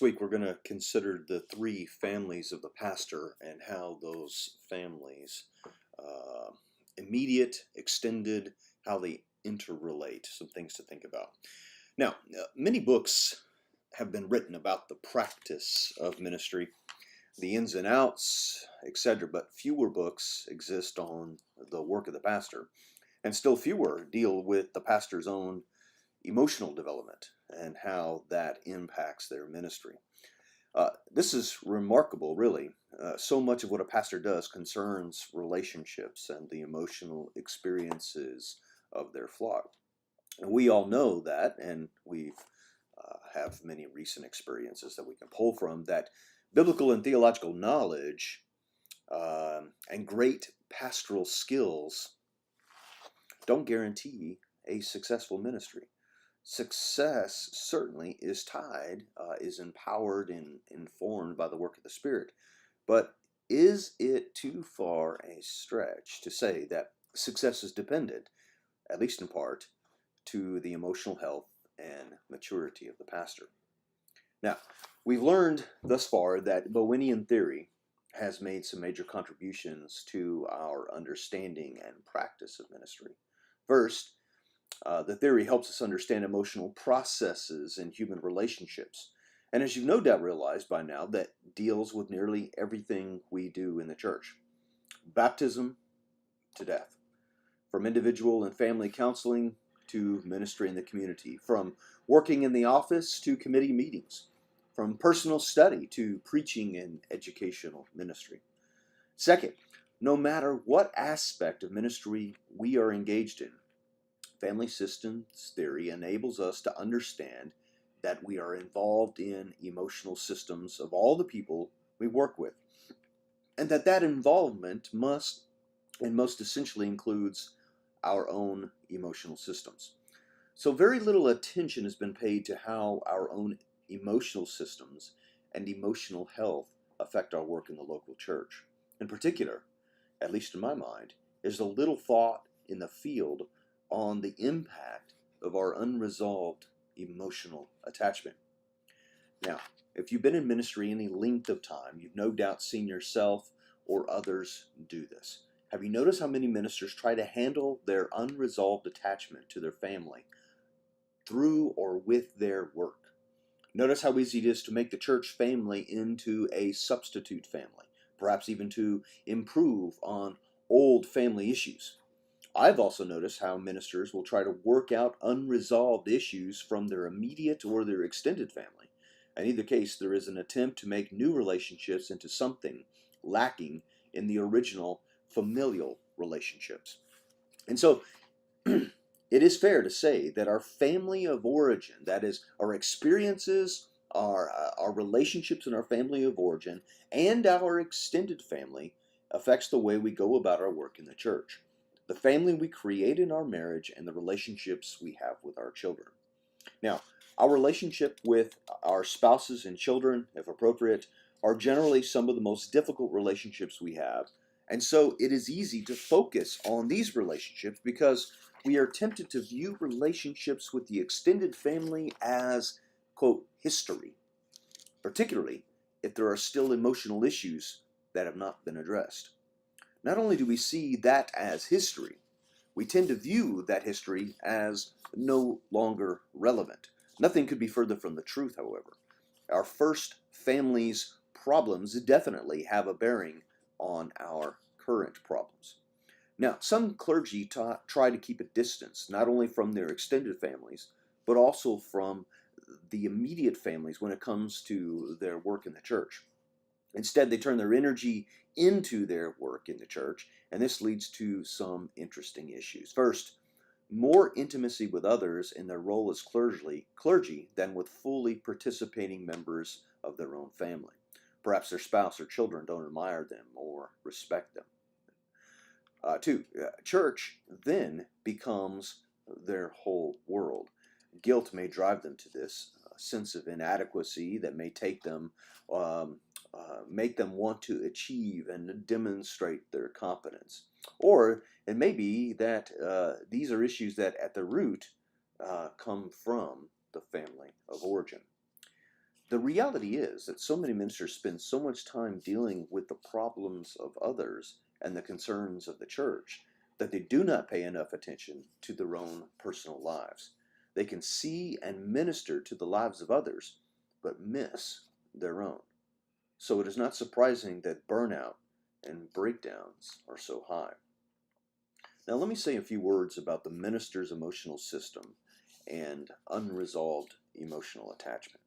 week we're going to consider the three families of the pastor and how those families, uh, immediate, extended, how they interrelate, some things to think about. Now, many books have been written about the practice of ministry, the ins and outs, etc., but fewer books exist on the work of the pastor, and still fewer deal with the pastor's own emotional development and how that impacts their ministry. This is remarkable, really. So much of what a pastor does concerns relationships and the emotional experiences of their flock. And we all know that, and we've have many recent experiences that we can pull from, that biblical and theological knowledge and great pastoral skills don't guarantee a successful ministry. Success certainly is tied, is empowered and informed by the work of the Spirit. But is it too far a stretch to say that success is dependent, at least in part, to the emotional health and maturity of the pastor? Now, we've learned thus far that Bowenian theory has made some major contributions to our understanding and practice of ministry. First, the theory helps us understand emotional processes in human relationships. And as you've no doubt realized by now, that deals with nearly everything we do in the church. Baptism to death. From individual and family counseling to ministry in the community. From working in the office to committee meetings. From personal study to preaching and educational ministry. Second, no matter what aspect of ministry we are engaged in, family systems theory enables us to understand that we are involved in emotional systems of all the people we work with, and that involvement must and most essentially includes our own emotional systems. So very little attention has been paid to how our own emotional systems and emotional health affect our work in the local church. In particular, at least in my mind, is a little thought in the field on the impact of our unresolved emotional attachment. Now, if you've been in ministry any length of time, you've no doubt seen yourself or others do this. Have you noticed how many ministers try to handle their unresolved attachment to their family through or with their work? Notice how easy it is to make the church family into a substitute family, perhaps even to improve on old family issues. I've also noticed how ministers will try to work out unresolved issues from their immediate or their extended family. In either case, there is an attempt to make new relationships into something lacking in the original familial relationships. And so, it is fair to say that our family of origin, that is, our experiences, our relationships in our family of origin, and our extended family, affects the way we go about our work in the church, the family we create in our marriage, and the relationships we have with our children. Now, our relationship with our spouses and children, if appropriate, are generally some of the most difficult relationships we have. And so it is easy to focus on these relationships because we are tempted to view relationships with the extended family as, quote, history, particularly if there are still emotional issues that have not been addressed. Not only do we see that as history, we tend to view that history as no longer relevant. Nothing could be further from the truth, however. Our first family's problems definitely have a bearing on our current problems. Now, some clergy try to keep a distance, not only from their extended families, but also from the immediate families when it comes to their work in the church. Instead, they turn their energy into their work in the church, and this leads to some interesting issues. First, more intimacy with others in their role as clergy than with fully participating members of their own family. Perhaps their spouse or children don't admire them or respect them. Two, church then becomes their whole world. Guilt may drive them to this sense of inadequacy that may um, make them want to achieve and demonstrate their competence. Or it may be that these are issues that at the root come from the family of origin. The reality is that so many ministers spend so much time dealing with the problems of others and the concerns of the church that they do not pay enough attention to their own personal lives. They can see and minister to the lives of others, but miss their own. So it is not surprising that burnout and breakdowns are so high. Now, let me say a few words about the minister's emotional system and unresolved emotional attachment.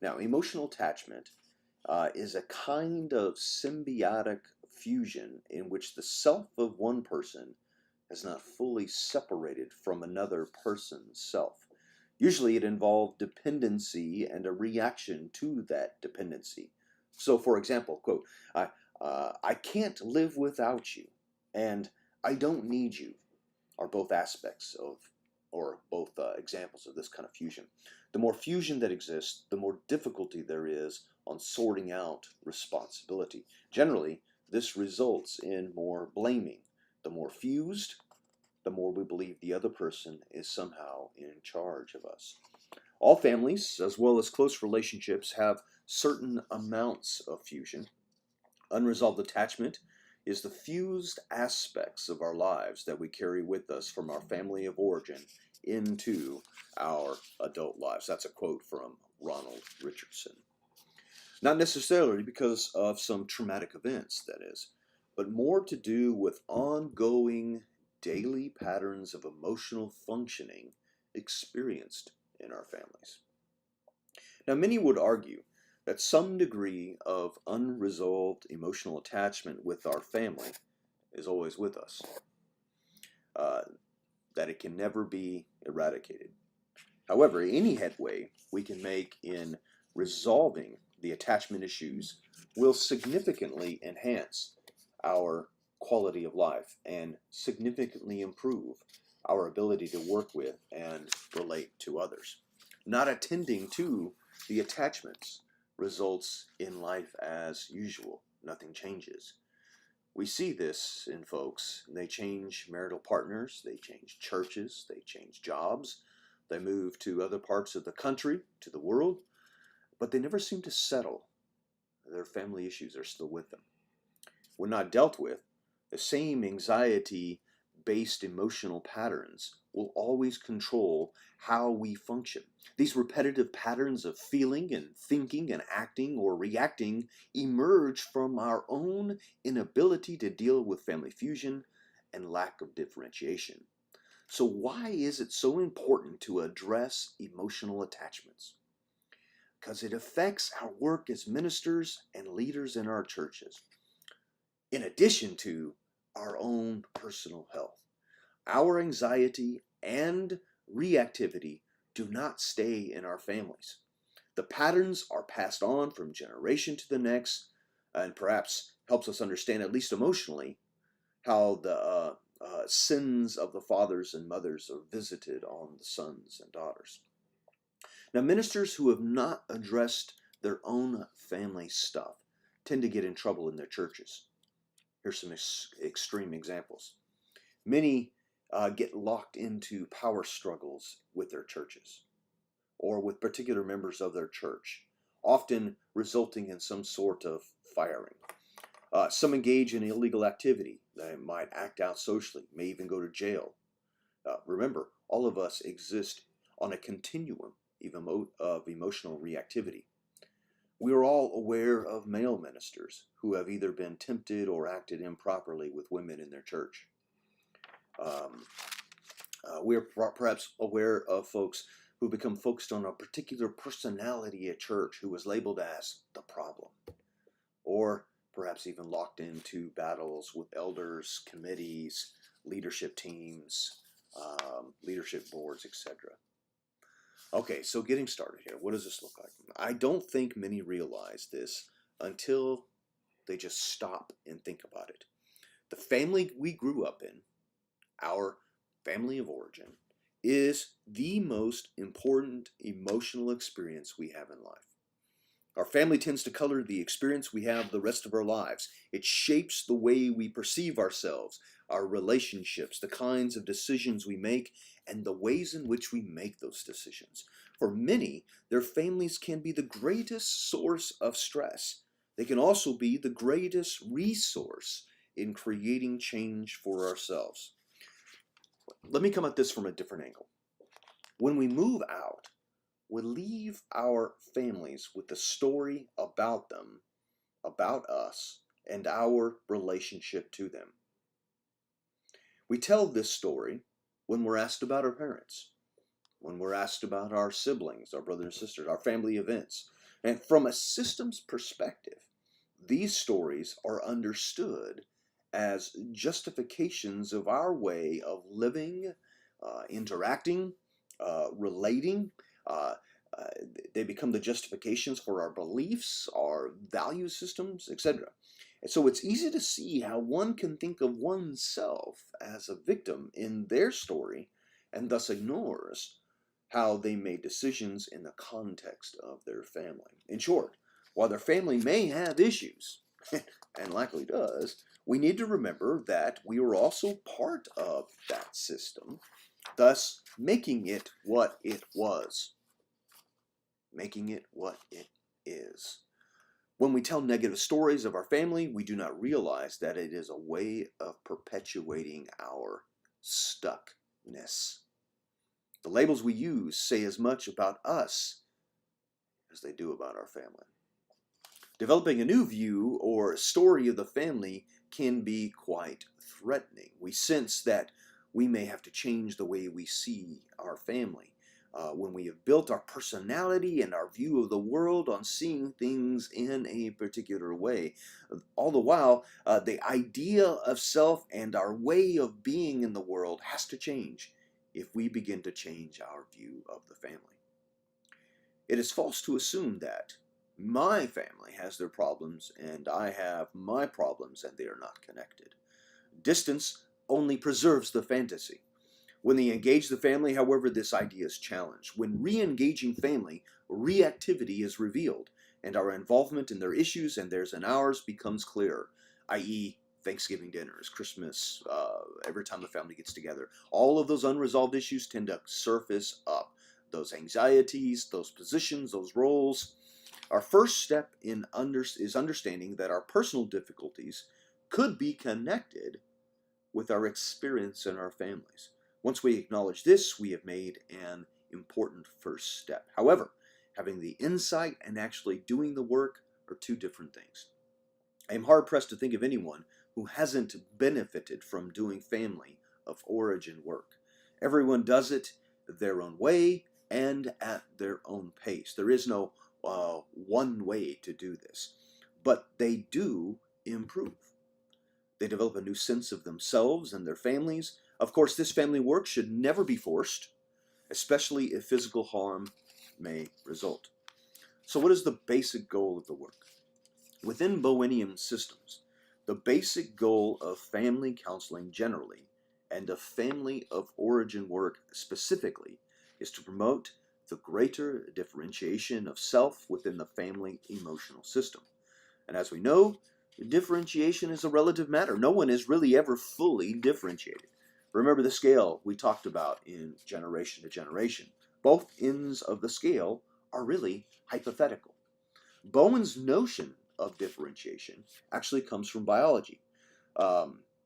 Now, emotional attachment is a kind of symbiotic fusion in which the self of one person is not fully separated from another person's self. Usually, it involved dependency and a reaction to that dependency. So, for example, quote, I can't live without you, and I don't need you, are both aspects of, or both examples of this kind of fusion. The more fusion that exists, the more difficulty there is on sorting out responsibility. Generally, this results in more blaming. The more fused, the more we believe the other person is somehow in charge of us. All families, as well as close relationships, have certain amounts of fusion. Unresolved attachment is the fused aspects of our lives that we carry with us from our family of origin into our adult lives. That's a quote from Ronald Richardson. Not necessarily because of some traumatic events, that is, but more to do with ongoing daily patterns of emotional functioning experienced in our families. Now, many would argue that some degree of unresolved emotional attachment with our family is always with us, uh, that it can never be eradicated. However, any headway we can make in resolving the attachment issues will significantly enhance our quality of life and significantly improve our ability to work with and relate to others. Not attending to the attachments results in life as usual. Nothing changes. We see this in folks. They change marital partners, they change churches, they change jobs, they move to other parts of the country, to the world, but they never seem to settle. Their family issues are still with them. When not dealt with, the same anxiety based emotional patterns will always control how we function. These repetitive patterns of feeling and thinking and acting or reacting emerge from our own inability to deal with family fusion and lack of differentiation. So, why is it so important to address emotional attachments? Because it affects our work as ministers and leaders in our churches, in addition to our own personal health. Our anxiety and reactivity do not stay in our families. The patterns are passed on from generation to the next, and perhaps helps us understand, at least emotionally, how the sins of the fathers and mothers are visited on the sons and daughters. Now, ministers who have not addressed their own family stuff tend to get in trouble in their churches. Here's some extreme examples. Many get locked into power struggles with their churches or with particular members of their church, often resulting in some sort of firing. Some engage in illegal activity. They might act out socially, may even go to jail. Remember, all of us exist on a continuum of emotional reactivity. We are all aware of male ministers who have either been tempted or acted improperly with women in their church. We are perhaps aware of folks who become focused on a particular personality at church who was labeled as the problem, or perhaps even locked into battles with elders, committees, leadership teams, leadership boards, etc. Okay, so getting started here. What does this look like? I don't think many realize this until they just stop and think about it. The family we grew up in, our family of origin, is the most important emotional experience we have in life. Our family tends to color the experience we have the rest of our lives. It shapes the way we perceive ourselves, our relationships, the kinds of decisions we make, and the ways in which we make those decisions. For many, their families can be the greatest source of stress. They can also be the greatest resource in creating change for ourselves. Let me come at this from a different angle. When we move out, we leave our families with a story about them, about us, and our relationship to them. We tell this story when we're asked about our parents, when we're asked about our siblings, our brothers and sisters, our family events. And from a systems perspective, these stories are understood as justifications of our way of living, interacting, relating. Uh, uh, they become the justifications for our beliefs, our value systems, etc. And so it's easy to see how one can think of oneself as a victim in their story and thus ignores how they made decisions in the context of their family. In short, while their family may have issues, and likely does, we need to remember that we are also part of that system, thus making it what it was, making it what it is. When we tell negative stories of our family, we do not realize that it is a way of perpetuating our stuckness. The labels we use say as much about us as they do about our family. Developing a new view or story of the family can be quite threatening. We sense that we may have to change the way we see our family. When we have built our personality and our view of the world on seeing things in a particular way. All the while, the idea of self and our way of being in the world has to change if we begin to change our view of the family. It is false to assume that my family has their problems and I have my problems and they are not connected. Distance only preserves the fantasy. When they engage the family, however, this idea is challenged. When re-engaging family, reactivity is revealed, and our involvement in their issues and theirs and ours becomes clearer, i.e., Thanksgiving dinners, Christmas, every time the family gets together. All of those unresolved issues tend to surface up. Those anxieties, those positions, those roles. Our first step is understanding that our personal difficulties could be connected with our experience in our families. Once we acknowledge this, we have made an important first step. However, having the insight and actually doing the work are two different things. I am hard pressed to think of anyone who hasn't benefited from doing family of origin work. Everyone does it their own way and at their own pace. There is no one way to do this, but they do improve. They develop a new sense of themselves and their families. Of course, this family work should never be forced, especially if physical harm may result. So what is the basic goal of the work? Within Bowenian systems, the basic goal of family counseling generally, and of family of origin work specifically, is to promote the greater differentiation of self within the family emotional system. And as we know, differentiation is a relative matter. No one is really ever fully differentiated. Remember the scale we talked about in generation to generation. Both ends of the scale are really hypothetical. Bowen's notion of differentiation actually comes from biology.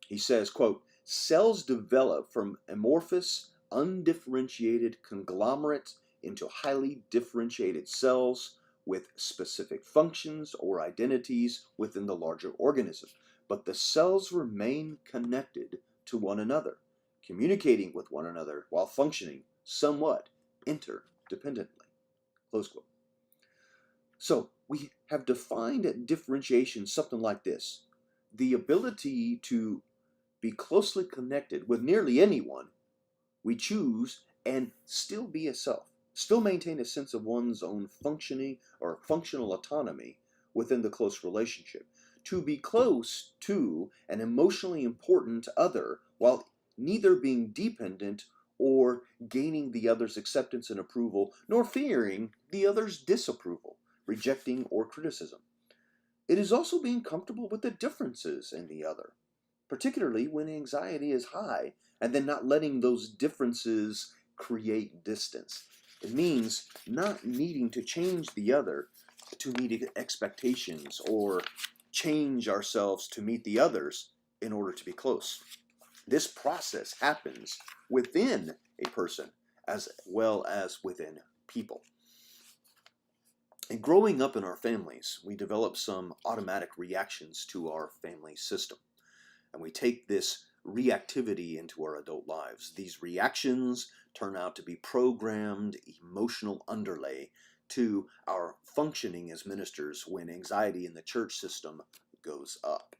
He says, quote, cells develop from amorphous, undifferentiated conglomerates into highly differentiated cells with specific functions or identities within the larger organism. But the cells remain connected to one another, communicating with one another while functioning somewhat interdependently. Close quote. So we have defined differentiation something like this: the ability to be closely connected with nearly anyone we choose and still be a self, still maintain a sense of one's own functioning or functional autonomy within the close relationship, to be close to an emotionally important other while neither being dependent or gaining the other's acceptance and approval, nor fearing the other's disapproval. rejecting, or criticism. It is also being comfortable with the differences in the other, particularly when anxiety is high, and then not letting those differences create distance. It means not needing to change the other to meet expectations or change ourselves to meet the others in order to be close. This process happens within a person as well as within people. And growing up in our families, we develop some automatic reactions to our family system. And we take this reactivity into our adult lives. These reactions turn out to be programmed emotional underlay to our functioning as ministers when anxiety in the church system goes up.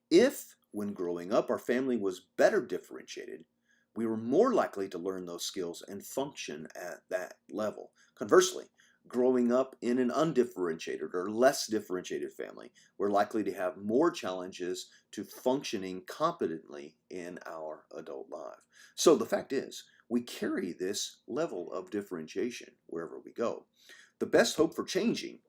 If, when growing up, our family was better differentiated, we were more likely to learn those skills and function at that level. Conversely, growing up in an undifferentiated or less differentiated family, we're likely to have more challenges to functioning competently in our adult life. So the fact is, we carry this level of differentiation wherever we go. The best hope for changing,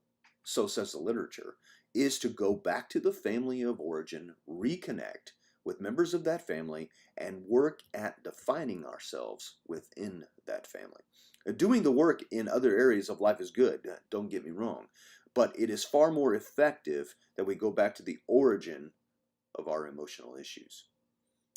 so says the literature, is to go back to the family of origin, reconnect with members of that family, and work at defining ourselves within that family. Doing the work in other areas of life is good, don't get me wrong, but it is far more effective that we go back to the origin of our emotional issues.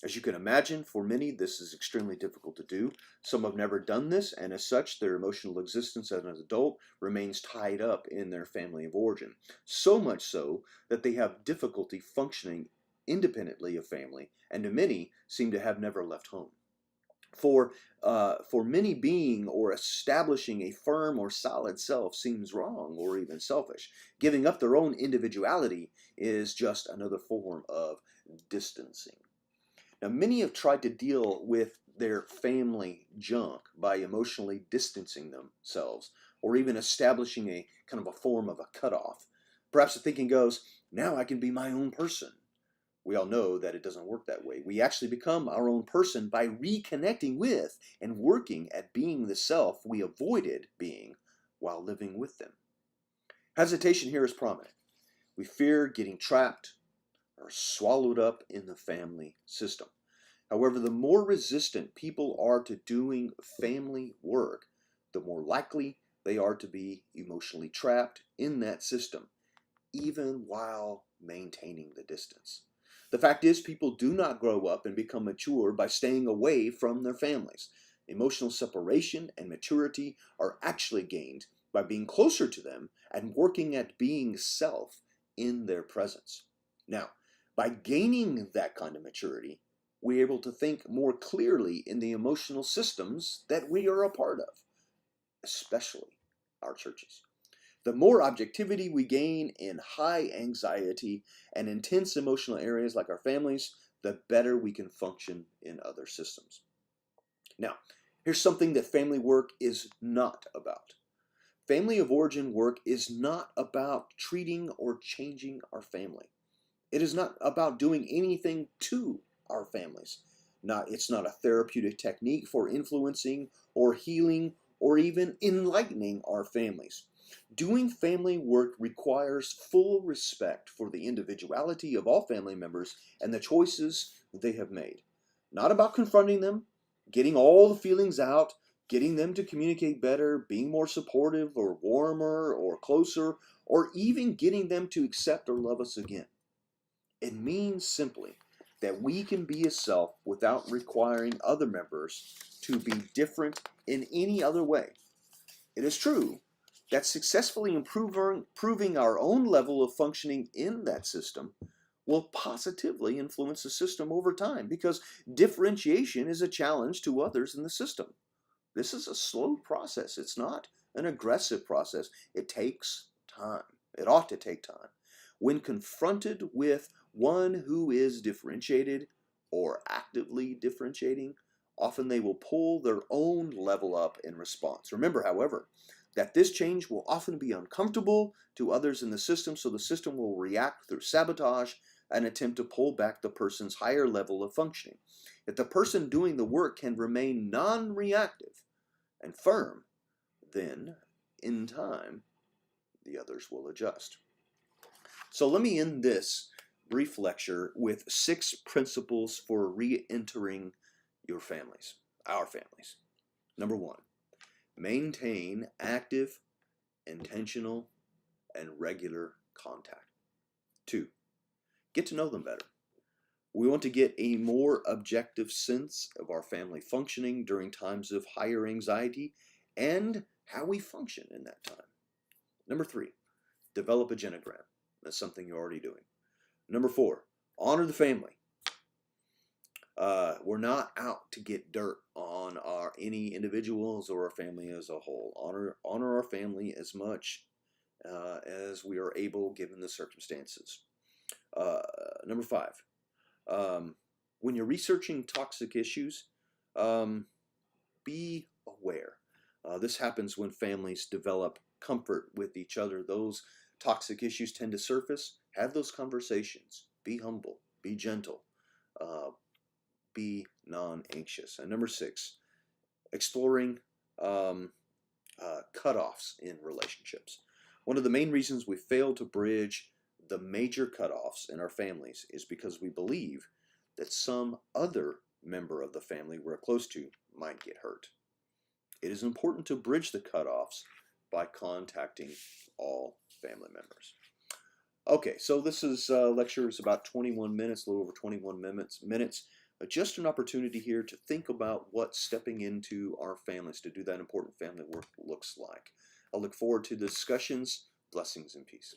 As you can imagine, for many, this is extremely difficult to do. Some have never done this, and as such, their emotional existence as an adult remains tied up in their family of origin. So much so that they have difficulty functioning independently of family, and to many seem to have never left home. For many, being or establishing a firm or solid self seems wrong or even selfish. Giving up their own individuality is just another form of distancing. Now, many have tried to deal with their family junk by emotionally distancing themselves or even establishing a kind of a form of a cutoff. Perhaps the thinking goes, now I can be my own person. We all know that it doesn't work that way. We actually become our own person by reconnecting with and working at being the self we avoided being while living with them. Hesitation here is prominent. We fear getting trapped or swallowed up in the family system. However, the more resistant people are to doing family work, the more likely they are to be emotionally trapped in that system, even while maintaining the distance. The fact is, people do not grow up and become mature by staying away from their families. Emotional separation and maturity are actually gained by being closer to them and working at being self in their presence. Now, by gaining that kind of maturity, we're able to think more clearly in the emotional systems that we are a part of, especially our churches. The more objectivity we gain in high anxiety and intense emotional areas like our families, the better we can function in other systems. Now, here's something that family work is not about. Family of origin work is not about treating or changing our family. It is not about doing anything to our families. It's not a therapeutic technique for influencing or healing or even enlightening our families. Doing family work requires full respect for the individuality of all family members and the choices they have made. Not about confronting them, getting all the feelings out, getting them to communicate better, being more supportive or warmer or closer, or even getting them to accept or love us again. It means simply that we can be a self without requiring other members to be different in any other way. It is true that successfully improving our own level of functioning in that system will positively influence the system over time because differentiation is a challenge to others in the system. This is a slow process. It's not an aggressive process. It takes time. It ought to take time. When confronted with one who is differentiated or actively differentiating, often they will pull their own level up in response. Remember, however, that this change will often be uncomfortable to others in the system, so the system will react through sabotage and attempt to pull back the person's higher level of functioning. If the person doing the work can remain non-reactive and firm, then, in time, the others will adjust. So let me end this brief lecture with 6 principles for re-entering your families, our families. Number 1, maintain active, intentional, and regular contact. 2, get to know them better. We want to get a more objective sense of our family functioning during times of higher anxiety and how we function in that time. Number 3, develop a genogram. That's something you're already doing. Number 4, honor the family. We're not out to get dirt on any individuals or our family as a whole. Honor our family as much as we are able given the circumstances. Number 5, when you're researching toxic issues, be aware. This happens when families develop comfort with each other. Those toxic issues tend to surface. Have those conversations. Be humble. Be gentle. Be non-anxious. And number 6, exploring cutoffs in relationships. One of the main reasons we fail to bridge the major cutoffs in our families is because we believe that some other member of the family we're close to might get hurt. It is important to bridge the cutoffs by contacting all family members. Okay, so this lecture is about 21 minutes, a little over 21 minutes. Just an opportunity here to think about what stepping into our families to do that important family work looks like. I look forward to the discussions. Blessings and peace.